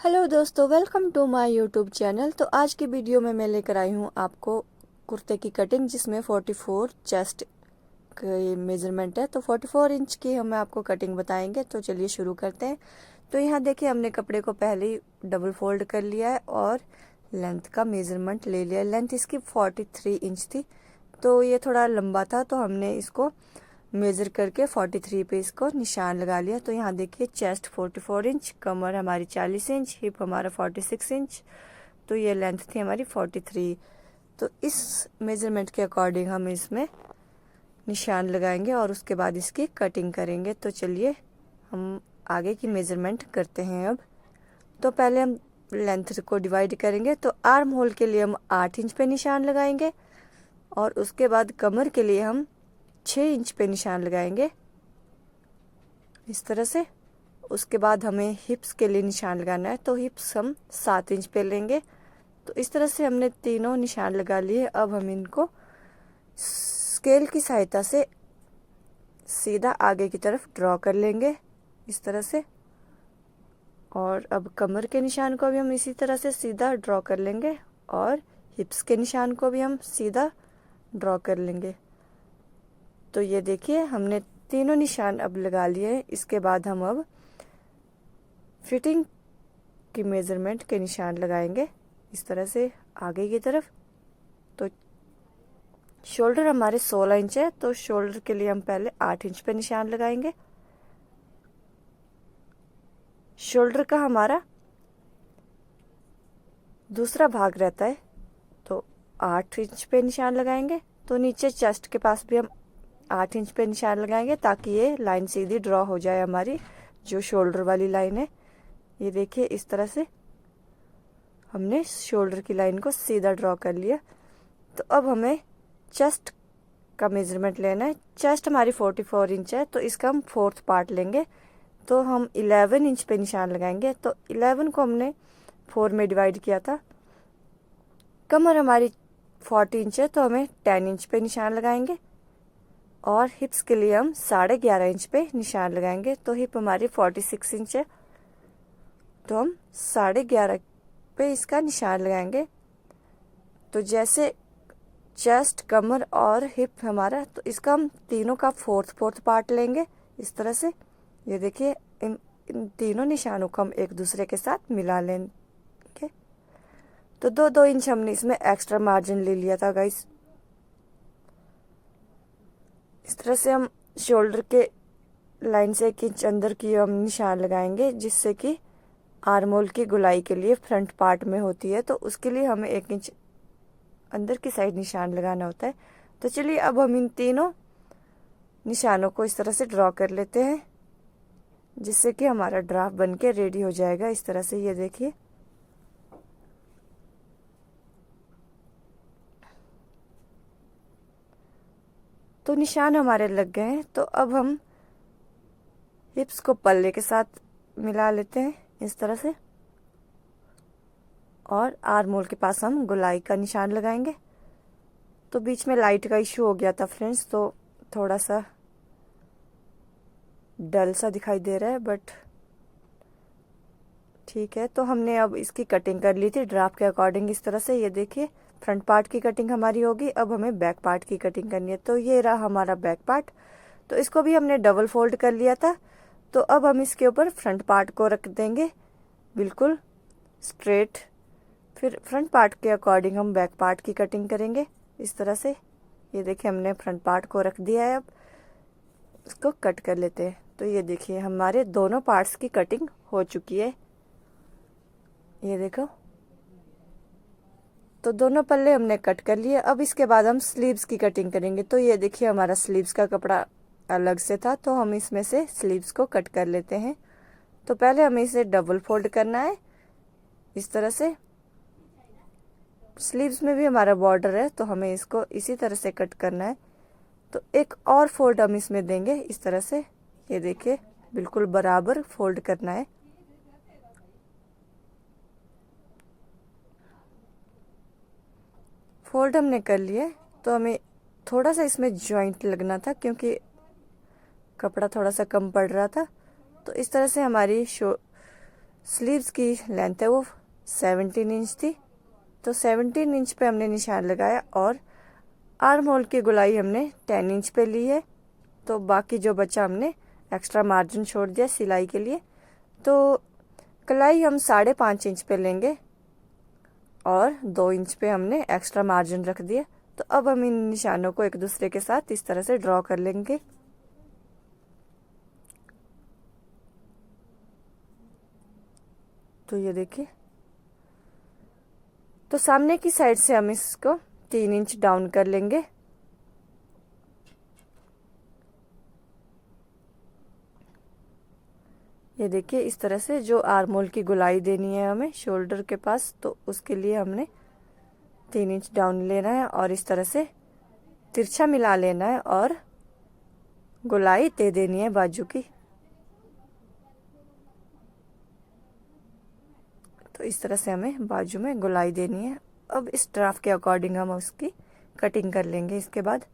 Hello दोस्तों, welcome to my YouTube channel. तो आज की वीडियो में मैं लेकर आई हूँ आपको कुर्ते की कटिंग, जिसमें 44 चेस्ट की मेजरमेंट है। तो 44 इंच की हम आपको कटिंग बताएंगे। तो चलिए शुरू करते हैं। तो यहाँ देखिए, हमने कपड़े को पहले ही डबल फोल्ड कर लिया है और लेंथ का मेजरमेंट ले लिया। लेंथ इसकी 43 इंच थी, तो ये थोड़ा लंबा था, तो हमने इसको मेज़र करके 43 पे इसको निशान लगा लिया। तो यहाँ देखिए, चेस्ट 44 इंच, कमर हमारी 40 इंच, हिप हमारा 46 इंच, तो ये लेंथ थी हमारी 43। तो इस मेज़रमेंट के अकॉर्डिंग हम इसमें निशान लगाएंगे और उसके बाद इसकी कटिंग करेंगे। तो चलिए हम आगे की मेज़रमेंट करते हैं। अब तो पहले हम लेंथ को डिवाइड करेंगे। तो आर्म होल के लिए हम 8 इंच पे निशान लगाएंगे और उसके बाद कमर के लिए हम 6 इंच पे निशान लगाएंगे इस तरह से। उसके बाद हमें हिप्स के लिए निशान लगाना है, तो हिप्स हम 7 इंच पे लेंगे। तो इस तरह से हमने तीनों निशान लगा लिए। अब हम इनको स्केल की सहायता से सीधा आगे की तरफ ड्रॉ कर लेंगे इस तरह से। और अब कमर के निशान को भी हम इसी तरह से सीधा ड्रॉ कर लेंगे और हिप्स के निशान को भी हम सीधा ड्रॉ कर लेंगे। तो ये देखिए, हमने तीनों निशान अब लगा लिए हैं। इसके बाद हम अब फिटिंग की मेज़रमेंट के निशान लगाएंगे इस तरह से आगे की तरफ। तो शोल्डर हमारे 16 इंच है, तो शोल्डर के लिए हम पहले 8 इंच पे निशान लगाएंगे। शोल्डर का हमारा दूसरा भाग रहता है, तो 8 इंच पे निशान लगाएंगे। तो नीचे चेस्ट के पास भी हम 8 इंच पे निशान लगाएंगे, ताकि ये लाइन सीधी ड्रॉ हो जाए हमारी, जो शोल्डर वाली लाइन है। ये देखिए, इस तरह से हमने शोल्डर की लाइन को सीधा ड्रॉ कर लिया। तो अब हमें चेस्ट का मेजरमेंट लेना है। चेस्ट हमारी 44 इंच है, तो इसका हम 4th पार्ट लेंगे। तो हम 11 इंच पे निशान लगाएंगे। तो 11 को हमने 4 में डिवाइड किया था। कमर हमारी 40 इंच है, तो हमें 10 इंच पे निशान लगाएंगे। और हिप्स के लिए हम 11.5 इंच पे निशान लगाएंगे। तो हिप हमारी 46 इंच है, तो हम 11.5 पे इसका निशान लगाएंगे। तो जैसे चेस्ट, कमर और हिप हमारा, तो इसका हम तीनों का 4th पार्ट लेंगे इस तरह से। ये देखिए, इन तीनों निशानों को हम एक दूसरे के साथ मिला लेंगे। तो 2-2 इंच हमने इसमें एक्स्ट्रा मार्जिन ले लिया था गाइस। इस तरह से हम शोल्डर के लाइन से 1 इंच अंदर की हम निशान लगाएंगे, जिससे कि आर्म होल की गोलाई के लिए फ्रंट पार्ट में होती है, तो उसके लिए हमें 1 इंच अंदर की साइड निशान लगाना होता है। तो चलिए अब हम इन तीनों निशानों को इस तरह से ड्रॉ कर लेते हैं, जिससे कि हमारा ड्राफ्ट बन के रेडी हो जाएगा इस तरह से। ये देखिए, तो निशान हमारे लग गए हैं। तो अब हम हिप्स को पल्ले के साथ मिला लेते हैं इस तरह से, और आर्म होल के पास हम गोलाई का निशान लगाएंगे। तो बीच में लाइट का इशू हो गया था फ्रेंड्स, तो थोड़ा सा डल सा दिखाई दे रहा है, बट ठीक है। तो हमने अब इसकी कटिंग कर ली थी ड्राफ्ट के अकॉर्डिंग इस तरह से। ये देखिए, फ्रंट पार्ट की कटिंग हमारी होगी। अब हमें बैक पार्ट की कटिंग करनी है। तो ये रहा हमारा बैक पार्ट। तो इसको भी हमने डबल फोल्ड कर लिया था। तो अब हम इसके ऊपर फ्रंट पार्ट को रख देंगे बिल्कुल स्ट्रेट। फिर फ्रंट पार्ट के अकॉर्डिंग हम बैक पार्ट की कटिंग करेंगे इस तरह से। ये देखिए, हमने फ्रंट पार्ट को रख दिया है। अब इसको कट कर लेते हैं। तो ये देखिए, हमारे दोनों पार्ट्स की कटिंग हो चुकी है। ये देखो, तो दोनों पल्ले हमने कट कर लिए। अब इसके बाद हम स्लीव्स की कटिंग करेंगे। तो ये देखिए, हमारा स्लीव्स का कपड़ा अलग से था, तो हम इसमें से स्लीव्स को कट कर लेते हैं। तो पहले हमें इसे डबल फोल्ड करना है इस तरह से। स्लीव्स में भी हमारा बॉर्डर है, तो हमें इसको इसी तरह से कट करना है। तो एक और फोल्ड हम इसमें देंगे इस तरह से। ये देखिए, बिल्कुल बराबर फोल्ड करना है। फोल्ड हमने कर लिए। तो हमें थोड़ा सा इसमें जॉइंट लगना था, क्योंकि कपड़ा थोड़ा सा कम पड़ रहा था। तो इस तरह से हमारी स्लीव्स की लेंथ है वो 17 इंच थी, तो 17 इंच पे हमने निशान लगाया और आर्म होल की गोलाई हमने 10 इंच पे ली है। तो बाकी जो बचा हमने एक्स्ट्रा मार्जिन छोड़ दिया सिलाई के लिए। तो कलाई हम 5.5 इंच पे लेंगे और 2 इंच पे हमने एक्स्ट्रा मार्जिन रख दिया। तो अब हम इन निशानों को एक दूसरे के साथ इस तरह से ड्रॉ कर लेंगे। तो ये देखिए, तो सामने की साइड से हम इसको 3 इंच डाउन कर लेंगे। ये देखिए, इस तरह से जो आर्म होल की गोलाई देनी है हमें शोल्डर के पास, तो उसके लिए हमने 3 इंच डाउन लेना है और इस तरह से तिरछा मिला लेना है और गोलाई दे देनी है बाजू की। तो इस तरह से हमें बाजू में गोलाई देनी है। अब इस ड्राफ्ट के अकॉर्डिंग हम उसकी कटिंग कर लेंगे इसके बाद।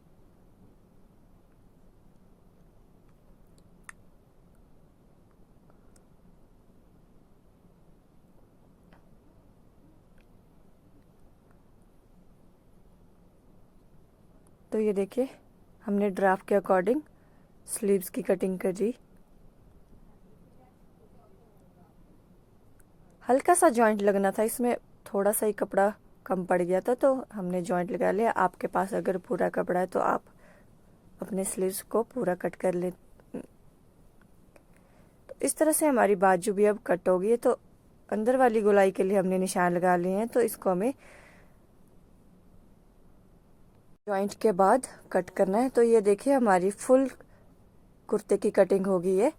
तो ये देखिए, हमने ड्राफ्ट के अकॉर्डिंग स्लीव्स की कटिंग कर दी। हल्का सा जॉइंट लगना था इसमें, थोड़ा सा ही कपड़ा कम पड़ गया था तो हमने जॉइंट लगा लिया। आपके पास अगर पूरा कपड़ा है तो आप अपने स्लीव्स को पूरा कट कर ले। तो इस तरह से हमारी बाजू भी अब कट हो गई है। तो अंदर वाली गोलाई के लिए हमने निशान लगा लिए हैं, तो इसको हमें जॉइंट के बाद कट करना है। तो ये देखिए, हमारी फुल कुर्ते की कटिंग हो गई है।